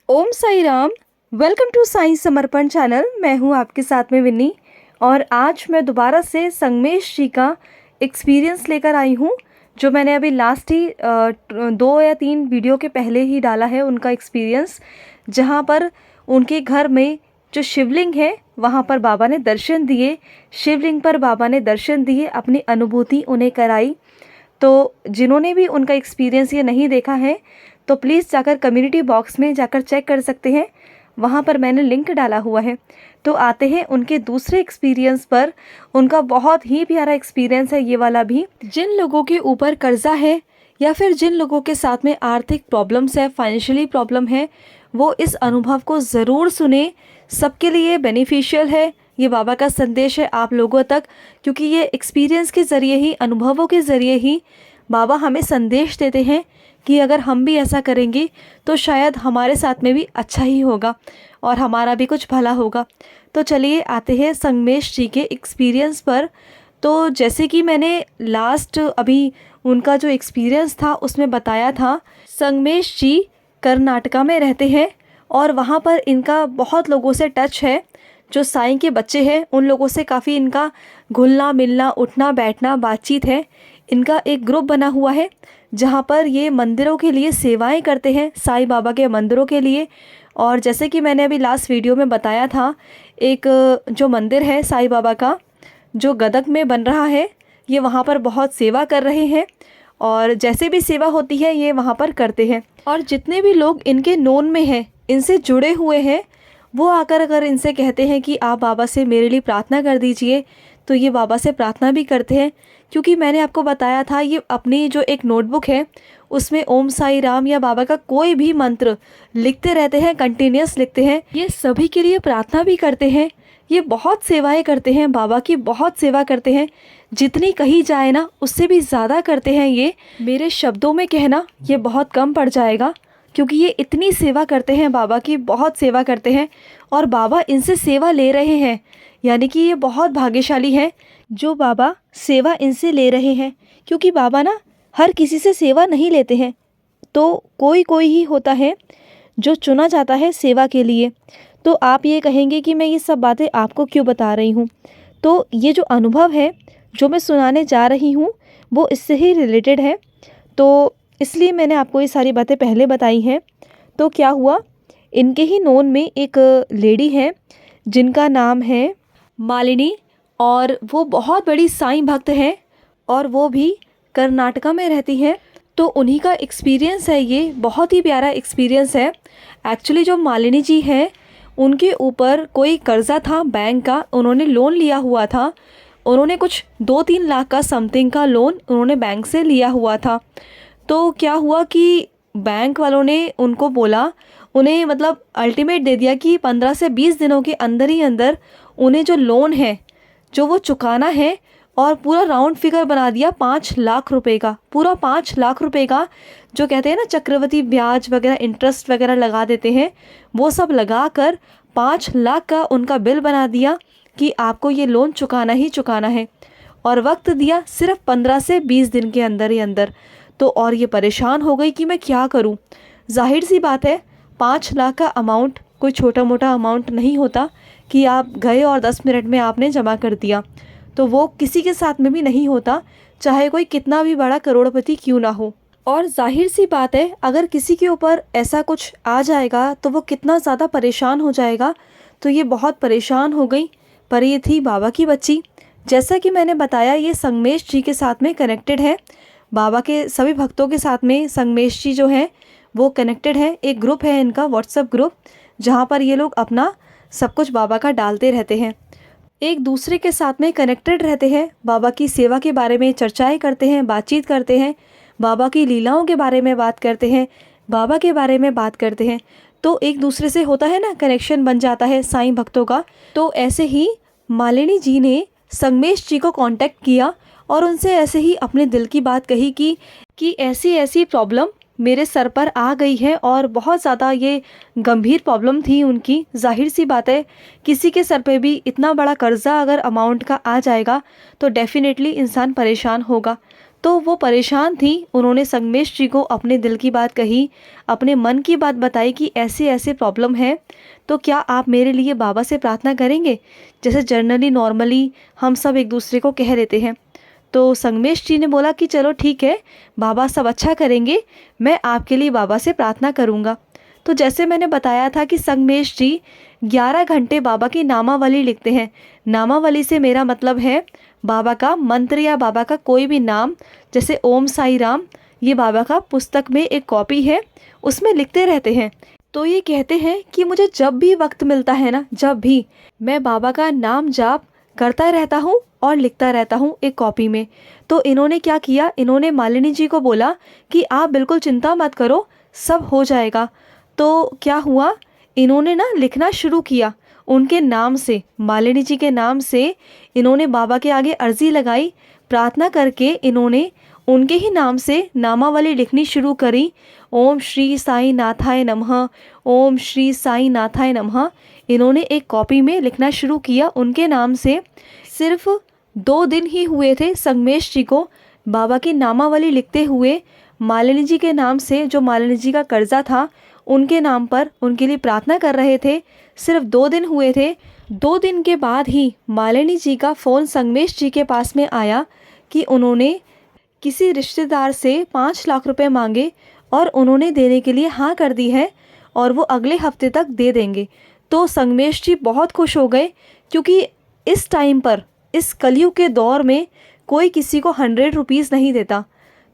Om Sai Ram. Welcome to Sai Samarpan channel. मैं हूं आपके साथ में विन्नी और आज मैं दोबारा से संगमेश जी का एक्सपीरियंस लेकर आई हूं, जो मैंने अभी लास्ट ही 2 या 3 वीडियो के पहले ही डाला है उनका एक्सपीरियंस, जहां पर उनके घर में जो शिवलिंग है वहां पर बाबा ने दर्शन दिए, शिवलिंग पर बाबा ने दर्शन दिए, अपनी अनुभूति उन्हें कराई। तो जिन्होंने भी उनका एक्सपीरियंस ये नहीं देखा है तो प्लीज़ जाकर कम्युनिटी बॉक्स में जाकर चेक कर सकते हैं, वहाँ पर मैंने लिंक डाला हुआ है। तो आते हैं उनके दूसरे एक्सपीरियंस पर। उनका बहुत ही प्यारा एक्सपीरियंस है ये वाला भी। जिन लोगों के ऊपर कर्जा है या फिर जिन लोगों के साथ में आर्थिक प्रॉब्लम्स है, फाइनेंशियली प्रॉब्लम है, वो इस अनुभव को ज़रूर सुने। सबके लिए बेनिफिशियल है ये बाबा का संदेश है आप लोगों तक, क्योंकि ये एक्सपीरियंस के ज़रिए ही, अनुभवों के ज़रिए ही बाबा हमें संदेश देते हैं कि अगर हम भी ऐसा करेंगे तो शायद हमारे साथ में भी अच्छा ही होगा और हमारा भी कुछ भला होगा। तो चलिए आते हैं संगमेश जी के एक्सपीरियंस पर। तो जैसे कि मैंने लास्ट अभी उनका जो एक्सपीरियंस था उसमें बताया था, संगमेश जी कर्नाटका में रहते हैं और वहाँ पर इनका बहुत लोगों से टच है। जो साईं के बच्चे हैं उन लोगों से काफ़ी इनका घुलना मिलना, उठना बैठना, बातचीत है। इनका एक ग्रुप बना हुआ है जहाँ पर ये मंदिरों के लिए सेवाएं करते हैं, साईं बाबा के मंदिरों के लिए। और जैसे कि मैंने अभी लास्ट वीडियो में बताया था, एक जो मंदिर है साईं बाबा का जो गदग में बन रहा है, ये वहाँ पर बहुत सेवा कर रहे हैं और जैसे भी सेवा होती है ये वहाँ पर करते हैं। और जितने भी लोग इनके नोन में हैं, इनसे जुड़े हुए हैं, वो आकर अगर इनसे कहते हैं कि आप बाबा से मेरे लिए प्रार्थना कर दीजिए, तो ये बाबा से प्रार्थना भी करते हैं। क्योंकि मैंने आपको बताया था ये अपनी जो एक नोटबुक है उसमें ओम साई राम या बाबा का कोई भी मंत्र लिखते रहते हैं, कंटिन्यूस लिखते हैं। ये सभी के लिए प्रार्थना भी करते हैं। ये बहुत सेवाएं करते हैं, बाबा की बहुत सेवा करते हैं, जितनी कही जाए ना उससे भी ज़्यादा करते हैं। ये मेरे शब्दों में कहना ये बहुत कम पड़ जाएगा, क्योंकि ये इतनी सेवा करते हैं, बाबा की बहुत सेवा करते हैं और बाबा इनसे सेवा ले रहे हैं। यानी कि ये बहुत भाग्यशाली हैं जो बाबा सेवा इनसे ले रहे हैं, क्योंकि बाबा ना हर किसी से सेवा नहीं लेते हैं। तो कोई कोई ही होता है जो चुना जाता है सेवा के लिए। तो आप ये कहेंगे कि मैं ये सब बातें आपको क्यों बता रही हूँ, तो ये जो अनुभव है जो मैं सुनाने जा रही हूँ वो इससे ही रिलेटेड है, तो इसलिए मैंने आपको ये सारी बातें पहले बताई हैं। तो क्या हुआ, इनके ही नोन में एक लेडी है जिनका नाम है मालिनी, और वो बहुत बड़ी साईं भक्त है और वो भी कर्नाटका में रहती है। तो उन्हीं का एक्सपीरियंस है, ये बहुत ही प्यारा एक्सपीरियंस है। एक्चुअली जो मालिनी जी हैं उनके ऊपर कोई कर्ज़ा था बैंक का, उन्होंने लोन लिया हुआ था। उन्होंने कुछ 2-3 लाख का समथिंग का लोन उन्होंने बैंक से लिया हुआ था। तो क्या हुआ कि बैंक वालों ने उनको बोला, उन्हें मतलब अल्टीमेट दे दिया कि 15 से 20 दिनों के अंदर ही अंदर उन्हें जो लोन है जो वो चुकाना है, और पूरा राउंड फिगर बना दिया 5 लाख रुपए का, पूरा 5 लाख रुपए का। जो कहते हैं ना चक्रवृद्धि ब्याज वगैरह, इंटरेस्ट वगैरह लगा देते हैं, वो सब लगा कर 5 लाख का उनका बिल बना दिया कि आपको ये लोन चुकाना ही चुकाना है, और वक्त दिया सिर्फ 15 से 20 दिन के अंदर ही अंदर। तो और ये परेशान हो गई कि मैं क्या करूं। जाहिर सी बात है 5 लाख का अमाउंट कोई छोटा मोटा अमाउंट नहीं होता कि आप गए और 10 मिनट में आपने जमा कर दिया। तो वो किसी के साथ में भी नहीं होता, चाहे कोई कितना भी बड़ा करोड़पति क्यों ना हो। और जाहिर सी बात है अगर किसी के ऊपर ऐसा कुछ आ जाएगा तो वो कितना ज़्यादा परेशान हो जाएगा। तो ये बहुत परेशान हो गई, पर ये थी बाबा की बच्ची। जैसा कि मैंने बताया ये संगमेश जी के साथ में कनेक्टेड है, बाबा के सभी भक्तों के साथ में संगमेश जी जो हैं वो कनेक्टेड है। एक ग्रुप है इनका, व्हाट्सएप ग्रुप, जहाँ पर ये लोग अपना सब कुछ बाबा का डालते रहते हैं, एक दूसरे के साथ में कनेक्टेड रहते हैं, बाबा की सेवा के बारे में चर्चाएं करते हैं, बातचीत करते हैं, बाबा की लीलाओं के बारे में बात करते हैं, बाबा के बारे में बात करते हैं। तो एक दूसरे से होता है ना, कनेक्शन बन जाता है साईं भक्तों का। तो ऐसे ही मालिनी जी ने संगमेश जी को कांटेक्ट किया और उनसे ऐसे ही अपने दिल की बात कही कि ऐसी ऐसी प्रॉब्लम मेरे सर पर आ गई है और बहुत ज़्यादा ये गंभीर प्रॉब्लम थी उनकी। जाहिर सी बात है किसी के सर पे भी इतना बड़ा कर्जा अगर अमाउंट का आ जाएगा तो डेफिनेटली इंसान परेशान होगा। तो वो परेशान थी। उन्होंने संगमेश जी को अपने दिल की बात कही, अपने मन की बात बताई कि ऐसे ऐसे प्रॉब्लम है, तो क्या आप मेरे लिए बाबा से प्रार्थना करेंगे, जैसे जनरली नॉर्मली हम सब एक दूसरे को कह देते हैं। तो संगमेश जी ने बोला कि चलो ठीक है, बाबा सब अच्छा करेंगे, मैं आपके लिए बाबा से प्रार्थना करूँगा। तो जैसे मैंने बताया था कि संगमेश जी 11 घंटे बाबा की नामावली लिखते हैं। नामावली से मेरा मतलब है बाबा का मंत्र या बाबा का कोई भी नाम, जैसे ओम साई राम, ये बाबा का पुस्तक में एक कॉपी है, उसमें लिखते रहते हैं। तो ये कहते हैं कि मुझे जब भी वक्त मिलता है ना, जब भी, मैं बाबा का नाम जाप करता रहता हूँ और लिखता रहता हूँ एक कॉपी में। तो इन्होंने क्या किया, इन्होंने मालिनी जी को बोला कि आप बिल्कुल चिंता मत करो, सब हो जाएगा। तो क्या हुआ, इन्होंने ना लिखना शुरू किया उनके नाम से, मालिनी जी के नाम से इन्होंने बाबा के आगे अर्जी लगाई, प्रार्थना करके इन्होंने उनके ही नाम से नामावली लिखनी शुरू करी। ओम श्री साई नाथाय नमः, ओम श्री साई नाथाय नमः, इन्होंने एक कॉपी में लिखना शुरू किया उनके नाम से। सिर्फ 2 दिन ही हुए थे संगमेश जी को बाबा की नामावली लिखते हुए। मालिनी जी के नाम से, जो मालिनी जी का कर्जा था, उनके नाम पर उनके लिए प्रार्थना कर रहे थे। सिर्फ 2 दिन हुए थे। 2 दिन के बाद ही मालिनी जी का फ़ोन संगमेश जी के पास में आया कि उन्होंने किसी रिश्तेदार से 5 लाख रुपए मांगे और उन्होंने देने के लिए हाँ कर दी है और वो अगले हफ्ते तक दे देंगे। तो संगमेश जी बहुत खुश हो गए, क्योंकि इस टाइम पर, इस कलयुग के दौर में कोई किसी को 100 रुपीज़ नहीं देता।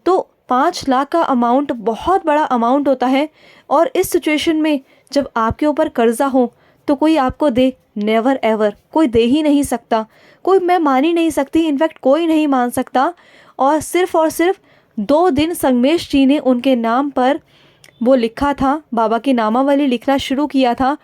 तो 5 लाख का अमाउंट बहुत बड़ा अमाउंट होता है। और इस सिचुएशन में जब आपके ऊपर कर्जा हो तो कोई आपको दे, नेवर एवर कोई दे ही नहीं सकता। कोई, मैं मान ही नहीं सकती, इनफैक्ट कोई नहीं मान सकता। और सिर्फ 2 दिन संगमेश जी ने उनके नाम पर वो लिखा था, बाबा की नामावली लिखना शुरू किया था।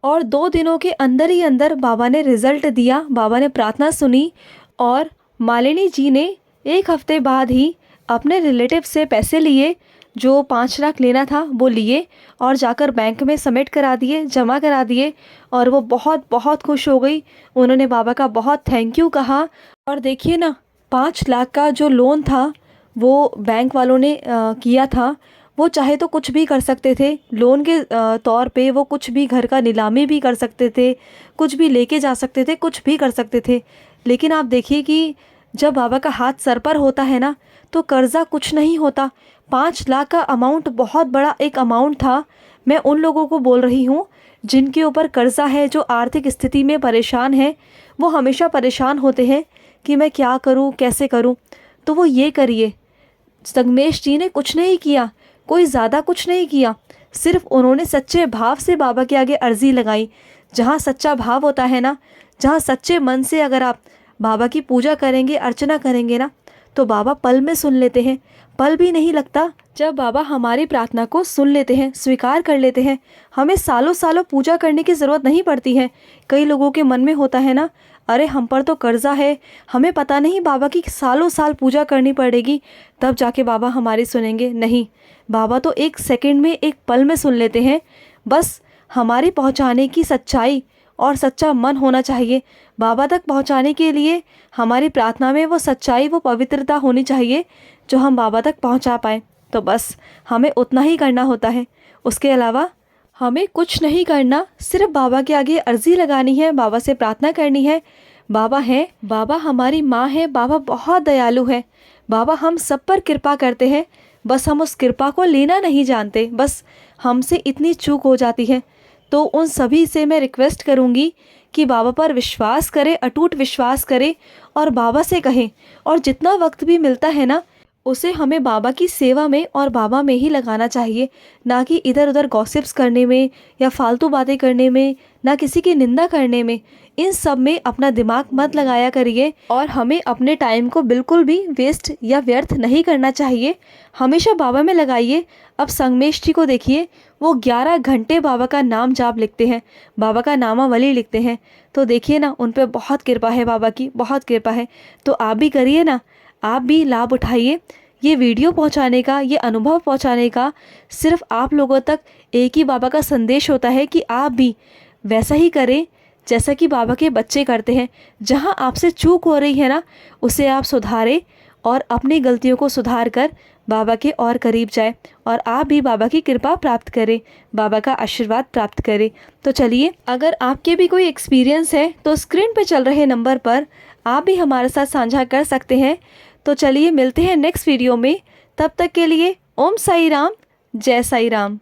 और 2 दिनों के अंदर ही अंदर बाबा ने रिज़ल्ट दिया, बाबा ने प्रार्थना सुनी। और मालिनी जी ने 1 हफ्ते बाद ही अपने रिलेटिव से पैसे लिए, जो 5 लाख लेना था वो लिए और जाकर बैंक में सबमिट करा दिए, जमा करा दिए। और वो बहुत बहुत खुश हो गई, उन्होंने बाबा का बहुत थैंक यू कहा। और देखिए ना, 5 लाख का जो लोन था वो बैंक वालों ने किया था। वो चाहे तो कुछ भी कर सकते थे लोन के तौर पे, वो कुछ भी, घर का नीलामी भी कर सकते थे, कुछ भी लेके जा सकते थे, कुछ भी कर सकते थे। लेकिन आप देखिए कि जब बाबा का हाथ सर पर होता है ना, तो कर्जा कुछ नहीं होता। 5 लाख का अमाउंट बहुत बड़ा एक अमाउंट था। मैं उन लोगों को बोल रही हूँ जिनके ऊपर कर्जा है, जो आर्थिक स्थिति में परेशान है। वो हमेशा परेशान होते हैं कि मैं क्या करूँ, कैसे करूँ। तो वो ये करिए, संगमेश जी ने कुछ नहीं किया, कोई ज़्यादा कुछ नहीं किया, सिर्फ उन्होंने सच्चे भाव से बाबा के आगे अर्जी लगाई। जहाँ सच्चा भाव होता है ना, जहाँ सच्चे मन से अगर आप बाबा की पूजा करेंगे, अर्चना करेंगे ना, तो बाबा पल में सुन लेते हैं। पल भी नहीं लगता जब बाबा हमारी प्रार्थना को सुन लेते हैं, स्वीकार कर लेते हैं। हमें सालों सालों पूजा करने की ज़रूरत नहीं पड़ती है। कई लोगों के मन में होता है ना, अरे हम पर तो कर्जा है, हमें पता नहीं बाबा की सालों साल पूजा करनी पड़ेगी तब जाके बाबा हमारी सुनेंगे। नहीं, बाबा तो 1 सेकंड में, 1 पल में सुन लेते हैं। बस हमारी पहुंचाने की सच्चाई और सच्चा मन होना चाहिए। बाबा तक पहुंचाने के लिए हमारी प्रार्थना में वो सच्चाई, वो पवित्रता होनी चाहिए जो हम बाबा तक पहुंचा पाएँ। तो बस हमें उतना ही करना होता है, उसके अलावा हमें कुछ नहीं करना। सिर्फ बाबा के आगे अर्जी लगानी है, बाबा से प्रार्थना करनी है। बाबा हैं, बाबा हमारी माँ है, बाबा बहुत दयालु है, बाबा हम सब पर कृपा करते हैं। बस हम उस कृपा को लेना नहीं जानते, बस हमसे इतनी चूक हो जाती है। तो उन सभी से मैं रिक्वेस्ट करूँगी कि बाबा पर विश्वास करें, अटूट विश्वास करें और बाबा से कहें। और जितना वक्त भी मिलता है ना, उसे हमें बाबा की सेवा में और बाबा में ही लगाना चाहिए, ना कि इधर उधर गॉसिप्स करने में या फालतू बातें करने में, ना किसी की निंदा करने में। इन सब में अपना दिमाग मत लगाया करिए और हमें अपने टाइम को बिल्कुल भी वेस्ट या व्यर्थ नहीं करना चाहिए। हमेशा बाबा में लगाइए। अब संगमेश जी को देखिए, वो 11 घंटे बाबा का नाम जाप लिखते हैं, बाबा का नामावली लिखते हैं। तो देखिए ना, उन पर बहुत कृपा है, बाबा की बहुत कृपा है। तो आप भी करिए ना, आप भी लाभ उठाइए। ये वीडियो पहुंचाने का, ये अनुभव पहुंचाने का सिर्फ आप लोगों तक एक ही बाबा का संदेश होता है कि आप भी वैसा ही करें जैसा कि बाबा के बच्चे करते हैं। जहां आपसे चूक हो रही है ना, उसे आप सुधारें और अपनी गलतियों को सुधार कर बाबा के और करीब जाए और आप भी बाबा की कृपा प्राप्त करें, बाबा का आशीर्वाद प्राप्त करें। तो चलिए, अगर आपके भी कोई एक्सपीरियंस है तो स्क्रीन पे चल रहे नंबर पर आप भी हमारे साथ साझा कर सकते हैं। तो चलिए मिलते हैं नेक्स्ट वीडियो में, तब तक के लिए ओम साई राम, जय साई राम।